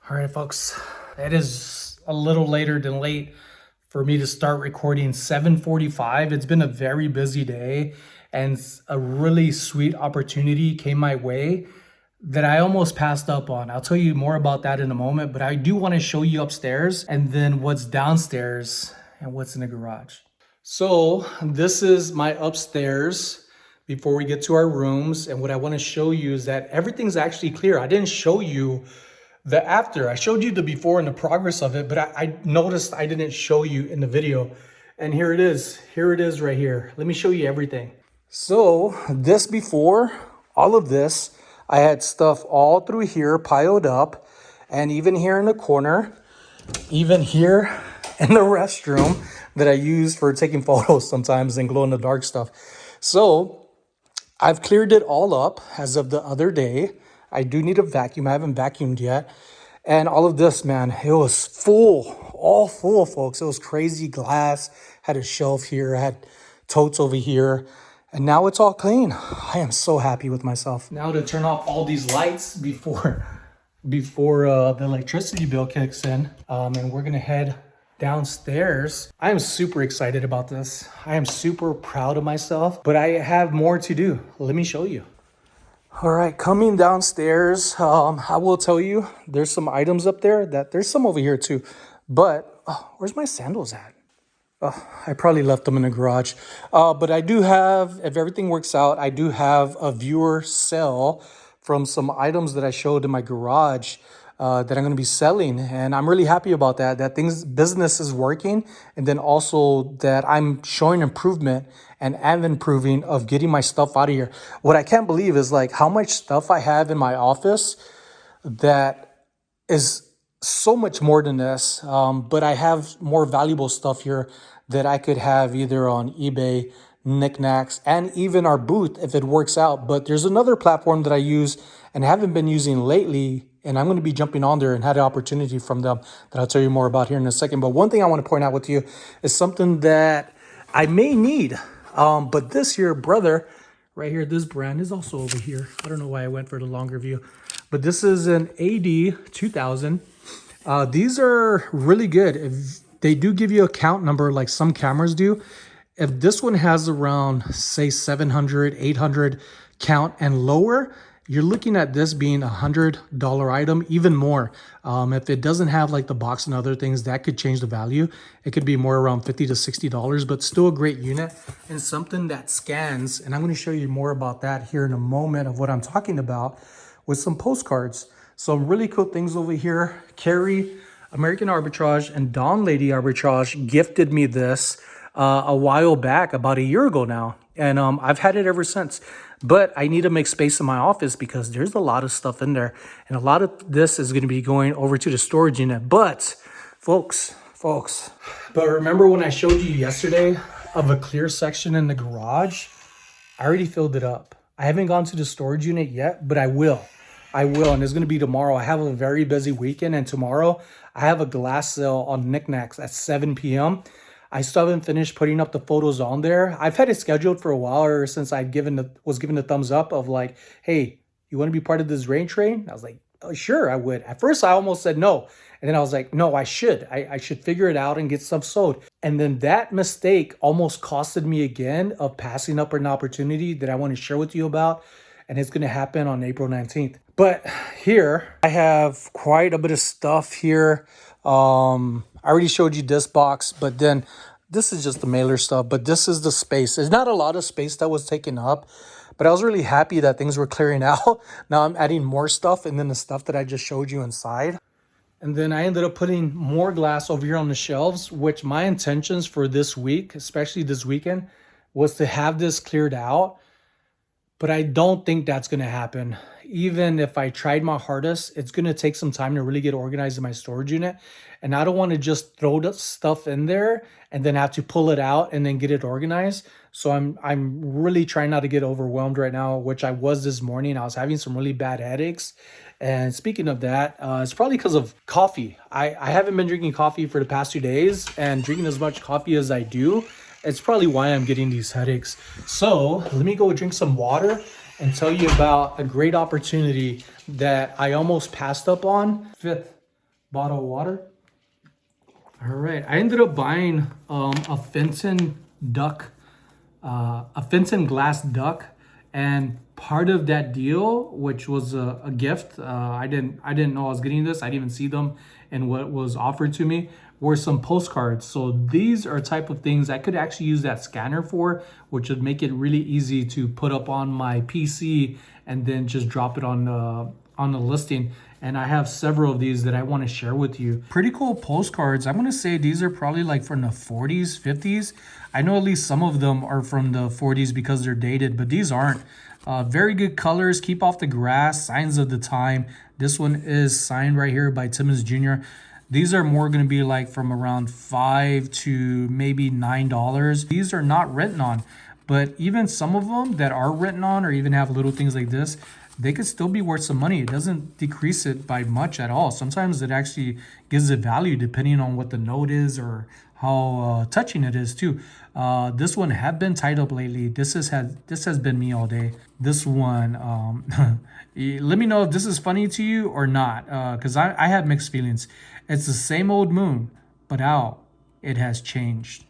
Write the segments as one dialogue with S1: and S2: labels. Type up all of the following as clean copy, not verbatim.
S1: All right, folks, it is a little later than late for me to start recording. 7:45. It's been a very busy day, and a really sweet opportunity came my way that I almost passed up on. I'll tell you more about that in a moment, but I do want to show you upstairs and then what's downstairs and what's in the garage. So this is my upstairs before we get to our rooms. And what I want to show you is that everything's actually clear. I didn't show you the after. I showed you the before and the progress of it, but I noticed I didn't show you in the video. And here it is. Here it is right here. Let me show you everything. So this before, all of this, I had stuff all through here piled up, and even here in the corner, even here in the restroom that I use for taking photos sometimes and glow in the dark stuff. So I've cleared it all up as of the other day. I do need a vacuum. I haven't vacuumed yet. And all of this, man, it was full, all full, folks. It was crazy. Glass, had a shelf here, I had totes over here, and now it's all clean. I am so happy with myself. Now to turn off all these lights before the electricity bill kicks in, and we're gonna head downstairs. I am super excited about this. I am super proud of myself, but I have more to do. Let me show you. All right, coming downstairs, I will tell you, there's some items up there that there's some over here too, but where's my sandals at? I probably left them in the garage. But I do have, if everything works out, I do have a viewer sale from some items that I showed in my garage that I'm going to be selling. And I'm really happy about that, business is working. And then also that I'm showing improvement and am improving of getting my stuff out of here. What I can't believe is like how much stuff I have in my office that is so much more than this. But I have more valuable stuff here that I could have either on eBay, knickknacks, and even our booth if it works out. But there's another platform that I use and haven't been using lately, and I'm going to be jumping on there and had an opportunity from them that I'll tell you more about here in a second. But one thing I want to point out with you is something that I may need. But this here, brother, right here, this brand is also over here. I don't know why I went for the longer view, but this is an AD 2000. These are really good. If they do give you a count number like some cameras do, if this one has around, say, 700, 800 count and lower, you're looking at this being $100 item, even more. If it doesn't have like the box and other things, that could change the value. It could be more around $50 to $60, but still a great unit and something that scans. And I'm going to show you more about that here in a moment of what I'm talking about with some postcards. Some really cool things over here. Carrie, American Arbitrage, and Dawn Lady Arbitrage gifted me this a while back, about a year ago now. And I've had it ever since. But I need to make space in my office because there's a lot of stuff in there. And a lot of this is going to be going over to the storage unit. But, folks. But remember when I showed you yesterday of a clear section in the garage? I already filled it up. I haven't gone to the storage unit yet, but I will. And it's going to be tomorrow. I have a very busy weekend. And tomorrow, I have a glass sale on knickknacks at 7 p.m. I still haven't finished putting up the photos on there. I've had it scheduled for a while, or since was given the thumbs up of like, hey, you want to be part of this rain train? I was like, oh, sure, I would. At first, I almost said no. And then I was like, no, I should. I should figure it out and get stuff sold. And then that mistake almost costed me again of passing up an opportunity that I want to share with you about. And it's going to happen on April 19th. But here, I have quite a bit of stuff here. I already showed you this box, but then this is just the mailer stuff, but this is the space. There's not a lot of space that was taken up, but I was really happy that things were clearing out. Now I'm adding more stuff and then the stuff that I just showed you inside. And then I ended up putting more glass over here on the shelves, which my intentions for this week, especially this weekend, was to have this cleared out. But I don't think that's going to happen. Even if I tried my hardest, it's going to take some time to really get organized in my storage unit. And I don't want to just throw the stuff in there and then have to pull it out and then get it organized. So I'm really trying not to get overwhelmed right now, which I was this morning. I was having some really bad headaches. And speaking of that, it's probably because of coffee. I haven't been drinking coffee for the past 2 days, and drinking as much coffee as I do, it's probably why I'm getting these headaches. So let me go drink some water and tell you about a great opportunity that I almost passed up on. bottle of water. All right, I ended up buying a Fenton duck, a Fenton glass duck, and part of that deal, which was a gift, I didn't know I was getting this. I didn't even see them and what was offered to me were some postcards. So these are type of things I could actually use that scanner for, which would make it really easy to put up on my PC and then just drop it on the listing. And I have several of these that I want to share with you. Pretty cool postcards. I'm going to say these are probably like from the 40s, 50s. I know at least some of them are from the 40s because they're dated, but these aren't. Very good colors. Keep off the grass. Signs of the time. This one is signed right here by Timmons Jr. These are more going to be like from around $5 to maybe $9. These are not written on, but even some of them that are written on or even have little things like this, they could still be worth some money. It doesn't decrease it by much at all. Sometimes it actually gives it value depending on what the note is or how touching it is too. This one have been tied up lately. This has been me all day. This one, let me know if this is funny to you or not, because I have mixed feelings. It's the same old moon, but how it has changed.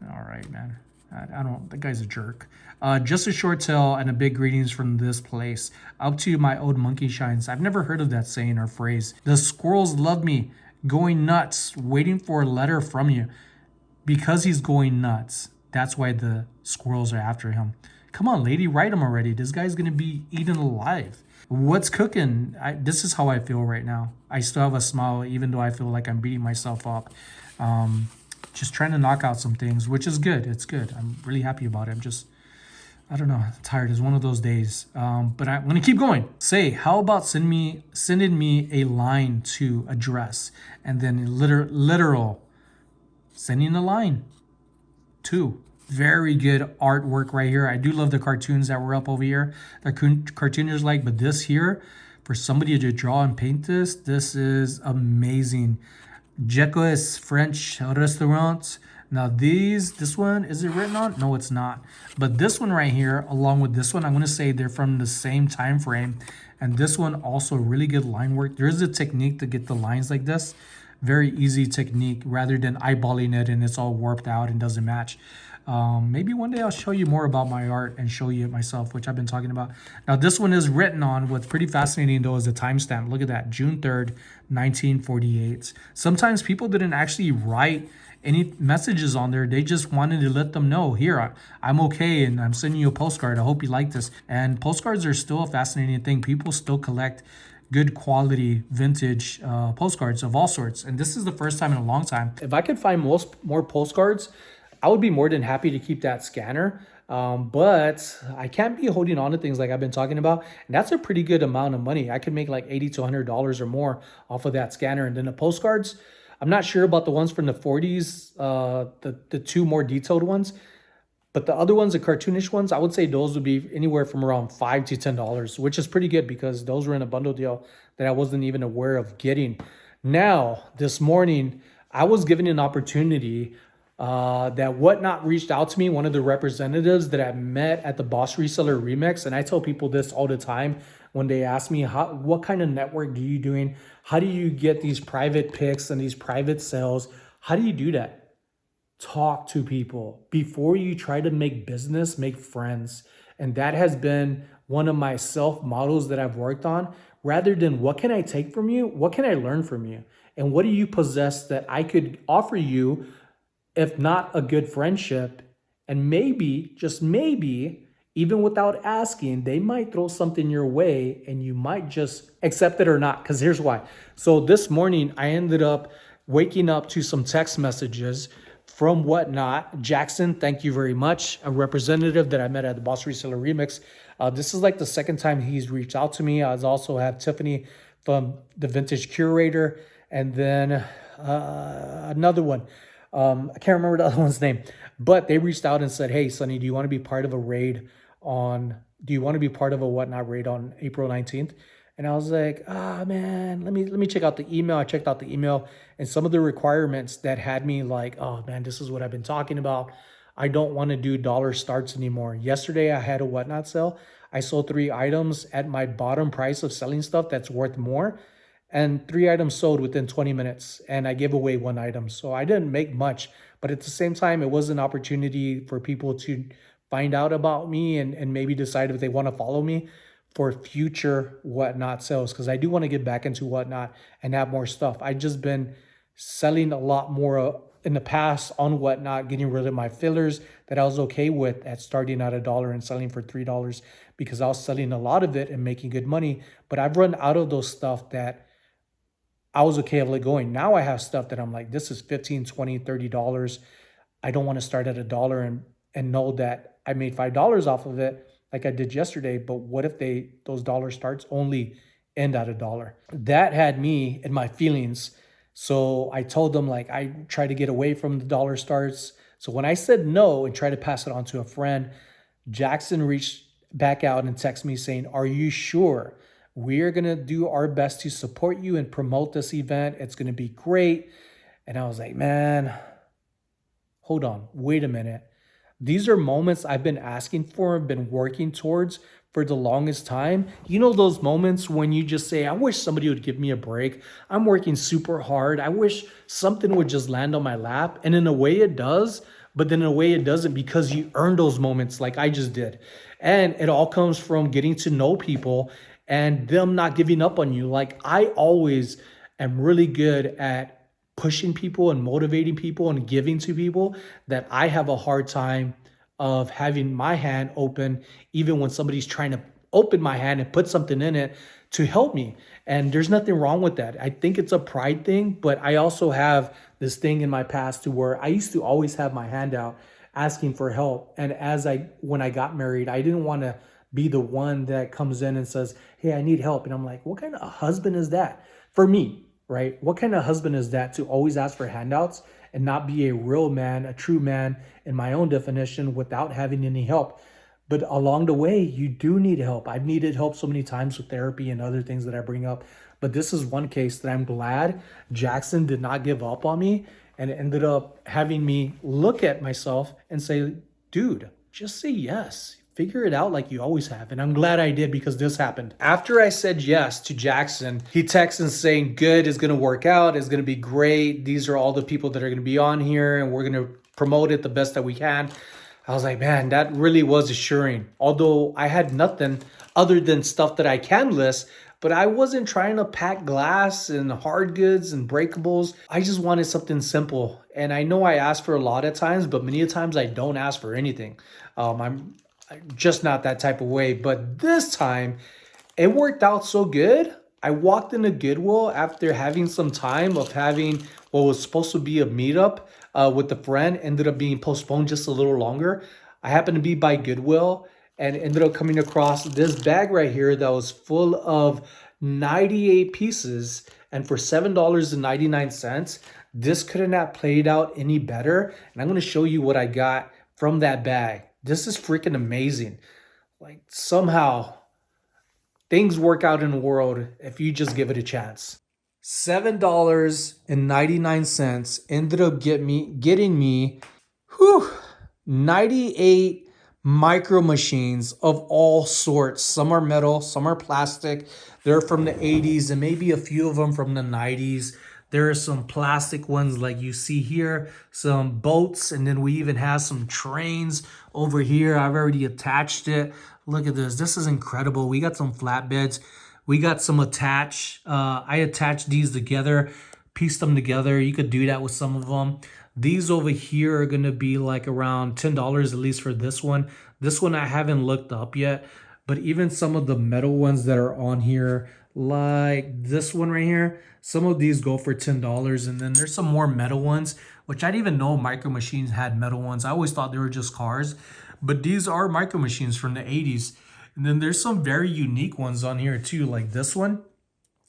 S1: All right, man. I don't, that guy's a jerk. Just a short tale and a big greetings from this place. Up to my old monkey shines. I've never heard of that saying or phrase. The squirrels love me. Going nuts. Waiting for a letter from you. Because he's going nuts. That's why the squirrels are after him. Come on, lady. Write him already. This guy's going to be eaten alive. What's cooking? This is how I feel right now. I still have a smile even though I feel like I'm beating myself up. Just trying to knock out some things, which is good. It's good. I'm really happy about it. I don't know, tired. It's one of those days. But I'm going to keep going. Say, how about sending me a line to address and then literal sending a line to. Very good artwork right here. I do love the cartoons that were up over here. The cartooners like, but this here, for somebody to draw and paint this is amazing. Jacques French restaurants. Now this one, is it written on? No, it's not. But this one right here, along with this one, I'm going to say they're from the same time frame. And this one also really good line work. There is a technique to get the lines like this. Very easy technique rather than eyeballing it and it's all warped out and doesn't match. Maybe one day I'll show you more about my art and show you it myself, which I've been talking about. Now, this one is written on. What's pretty fascinating, though, is the timestamp. Look at that, June 3rd, 1948. Sometimes people didn't actually write any messages on there. They just wanted to let them know, here, I'm okay, and I'm sending you a postcard. I hope you like this. And postcards are still a fascinating thing. People still collect good quality vintage postcards of all sorts. And this is the first time in a long time. If I could find more postcards, I would be more than happy to keep that scanner. But I can't be holding on to things like I've been talking about. And that's a pretty good amount of money. I could make like $80 to $100 or more off of that scanner. And then the postcards, I'm not sure about the ones from the 40s, the two more detailed ones. But the other ones, the cartoonish ones, I would say those would be anywhere from around $5 to $10, which is pretty good because those were in a bundle deal that I wasn't even aware of getting. Now, this morning, I was given an opportunity that Whatnot reached out to me, one of the representatives that I met at the Boss Reseller Remix. And I tell people this all the time when they ask me, what kind of network do you doing? How do you get these private picks and these private sales? How do you do that? Talk to people. Before you try to make business, make friends. And that has been one of my self models that I've worked on. Rather than what can I take from you? What can I learn from you? And what do you possess that I could offer you, if not a good friendship? And maybe, just maybe, even without asking, they might throw something your way and you might just accept it or not. Because here's why. So this morning, I ended up waking up to some text messages from Whatnot. Jackson, thank you very much. A representative that I met at the Boss Reseller Remix. This is like the second time he's reached out to me. I also have Tiffany from the Vintage Curator. And then another one. I can't remember the other one's name. But they reached out and said, hey, Sonny, do you want to be part of a Whatnot raid on April 19th? And I was like, man, let me check out the email. I checked out the email and some of the requirements that had me like, oh man, this is what I've been talking about. I don't want to do dollar starts anymore. Yesterday I had a Whatnot sale. I sold 3 items at my bottom price of selling stuff that's worth more. and 3 items sold within 20 minutes, and I gave away 1 item. So I didn't make much, but at the same time, it was an opportunity for people to find out about me and maybe decide if they want to follow me for future whatnot sales, because I do want to get back into whatnot and have more stuff. I just been selling a lot more in the past on whatnot, getting rid of my fillers that I was okay with at starting at $1 and selling for $3 because I was selling a lot of it and making good money. But I've run out of those stuff that I was okay of like going. Now I have stuff that I'm like, this is 15, 20, $30. I don't want to start at $1 and know that I made $5 off of it like I did yesterday. But what if those dollar starts only end at $1? That had me in my feelings. So I told them like I try to get away from the dollar starts. So when I said no and tried to pass it on to a friend, Jackson reached back out and texted me saying, "Are you sure? We're going to do our best to support you and promote this event. It's going to be great." And I was like, man, hold on, wait a minute. These are moments I've been asking for and been working towards for the longest time. You know, those moments when you just say, I wish somebody would give me a break. I'm working super hard. I wish something would just land on my lap. And in a way it does, but then in a way it doesn't, because you earn those moments like I just did. And it all comes from getting to know people and them not giving up on you. Like I always am really good at pushing people and motivating people and giving to people, that I have a hard time of having my hand open, even when somebody's trying to open my hand and put something in it to help me. And there's nothing wrong with that. I think it's a pride thing, but I also have this thing in my past to where I used to always have my hand out asking for help. And when I got married, I didn't want to be the one that comes in and says, "Hey, I need help." And I'm like, what kind of a husband is that for me? Right? What kind of husband is that to always ask for handouts and not be a real man, a true man in my own definition, without having any help? But along the way, you do need help. I've needed help so many times with therapy and other things that I bring up. But this is one case that I'm glad Jackson did not give up on me, and it ended up having me look at myself and say, dude, just say yes. Figure it out like you always have. And I'm glad I did, because this happened. After I said yes to Jackson, he texted saying, good, it's going to work out. It's going to be great. These are all the people that are going to be on here, and we're going to promote it the best that we can. I was like, man, that really was assuring. Although I had nothing other than stuff that I can list, but I wasn't trying to pack glass and hard goods and breakables. I just wanted something simple. And I know I ask for a lot of times, but many times I don't ask for anything. I'm just not that type of way. But this time it worked out so good. I walked into Goodwill after having some time of having what was supposed to be a meetup with a friend, ended up being postponed just a little longer. I happened to be by Goodwill and ended up coming across this bag right here that was full of 98 pieces. And for $7.99, this couldn't have played out any better. And I'm going to show you what I got from that bag. This is freaking amazing. Like somehow things work out in the world if you just give it a chance. $7.99 ended up getting me 98 micro machines of all sorts. Some are metal, some are plastic. They're from the 80s and maybe a few of them from the 90s. There are some plastic ones like you see here, some boats, and then we even have some trains over here. I've already attached it. Look at this. This is incredible. We got some flatbeds. We got some attach. I attached these together, pieced them together. You could do that with some of them. These over here are going to be like around $10 at least for this one. This one I haven't looked up yet, but even some of the metal ones that are on here, like this one right here, some of these go for $10. And then there's some more metal ones, which I didn't even know Micro Machines had metal ones. I always thought they were just cars, but these are Micro Machines from the 80s. And then there's some very unique ones on here too, like this one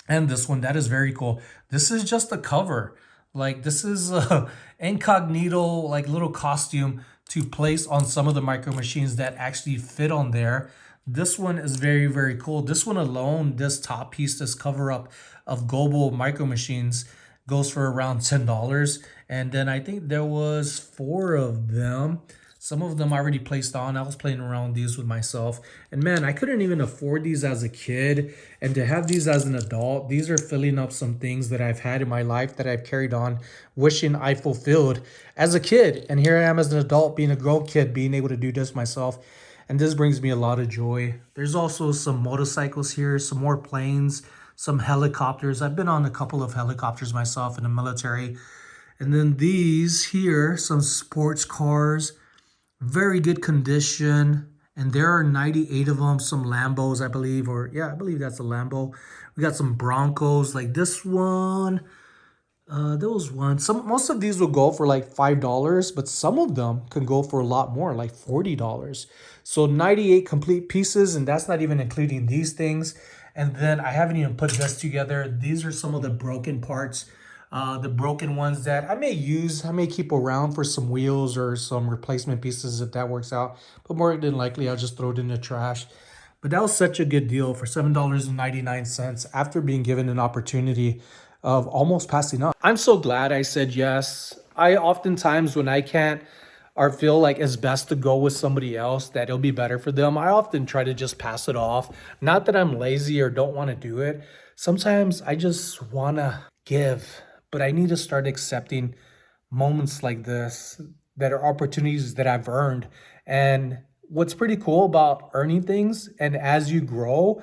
S1: and this one. That is very cool. This is just a cover. Like this is a incognito, like little costume to place on some of the Micro Machines that actually fit on there. This one is very, very cool. This one alone, this top piece, this cover up of global Micro Machines goes for around $10. And then I think there was 4 of them. Some of them I already placed on. I was playing around with these with myself. And man, I couldn't even afford these as a kid. And to have these as an adult, these are filling up some things that I've had in my life that I've carried on, wishing I fulfilled as a kid. And here I am as an adult, being a grown kid, being able to do this myself. And this brings me a lot of joy. There's also some motorcycles here, some more planes, some helicopters. I've been on a couple of helicopters myself in the military. And then these here, some sports cars, very good condition. And there are 98 of them, some Lambos, I believe, or yeah, I believe that's a Lambo. We got some Broncos, like this one. Those ones, most of these will go for like $5, but some of them can go for a lot more, like $40. So 98 complete pieces, and that's not even including these things. And then I haven't even put this together. These are some of the broken parts, the broken ones that I may use, I may keep around for some wheels or some replacement pieces if that works out. But more than likely, I'll just throw it in the trash. But that was such a good deal for $7.99 after being given an opportunity of almost passing up. I'm so glad I said yes. I oftentimes, when I can't or feel like it's best to go with somebody else, that it'll be better for them, I often try to just pass it off. Not that I'm lazy or don't want to do it. Sometimes I just want to give, but I need to start accepting moments like this that are opportunities that I've earned. And what's pretty cool about earning things, and as you grow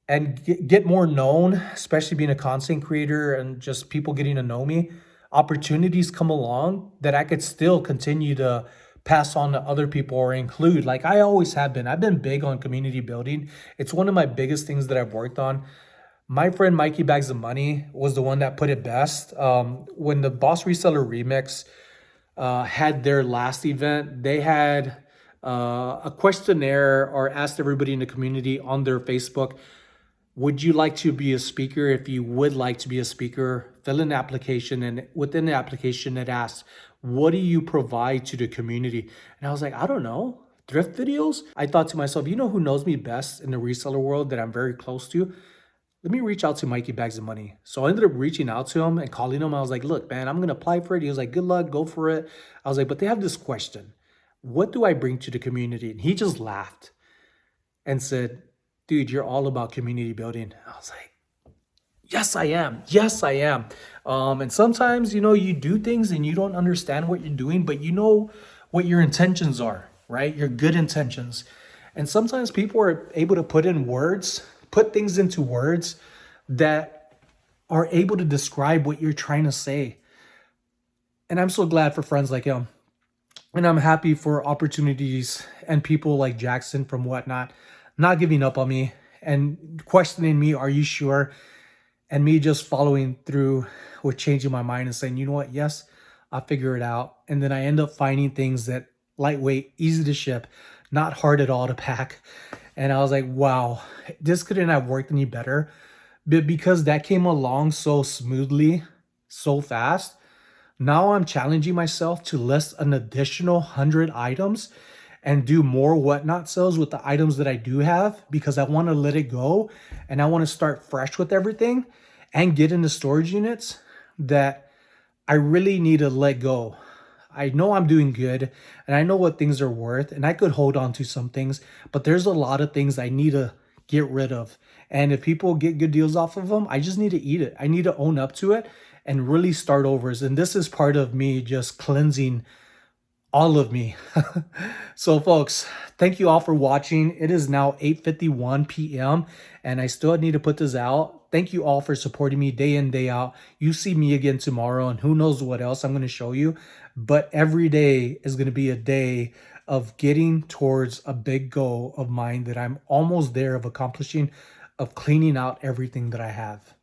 S1: and get more known, especially being a content creator and just people getting to know me, opportunities come along that I could still continue to pass on to other people or include. Like I always have been. I've been big on community building. It's one of my biggest things that I've worked on. My friend Mikey Bags of Money was the one that put it best. When the Boss Reseller Remix had their last event, they had a questionnaire or asked everybody in the community on their Facebook, would you like to be a speaker? If you would like to be a speaker, fill in the application. And within the application, it asks, what do you provide to the community? And I was like, I don't know. Thrift videos? I thought to myself, you know who knows me best in the reseller world that I'm very close to? Let me reach out to Mikey Bags of Money. So I ended up reaching out to him and calling him. I was like, look, man, I'm going to apply for it. He was like, good luck, go for it. I was like, but they have this question. What do I bring to the community? And he just laughed and said, dude, you're all about community building. I was like, yes, I am. Yes, I am. And sometimes, you do things and you don't understand what you're doing, but you know what your intentions are, right? Your good intentions. And sometimes people are able to put things into words that are able to describe what you're trying to say. And I'm so glad for friends like him. And I'm happy for opportunities and people like Jackson from Whatnot not giving up on me and questioning me, are you sure? And me just following through with changing my mind and saying, you know what? Yes, I'll figure it out. And then I end up finding things that lightweight, easy to ship, not hard at all to pack. And I was like, wow, this couldn't have worked any better. But because that came along so smoothly, so fast, now I'm challenging myself to list an additional 100 items and do more Whatnot sales with the items that I do have, because I want to let it go and I want to start fresh with everything and get into storage units that I really need to let go. I know I'm doing good and I know what things are worth and I could hold on to some things, but there's a lot of things I need to get rid of. And if people get good deals off of them, I just need to eat it. I need to own up to it and really start over. And this is part of me just cleansing all of me. So folks, thank you all for watching. It is now 8:51 p.m. and I still need to put this out. Thank you all for supporting me day in, day out. You see me again tomorrow and who knows what else I'm going to show you. But every day is going to be a day of getting towards a big goal of mine that I'm almost there of accomplishing, of cleaning out everything that I have.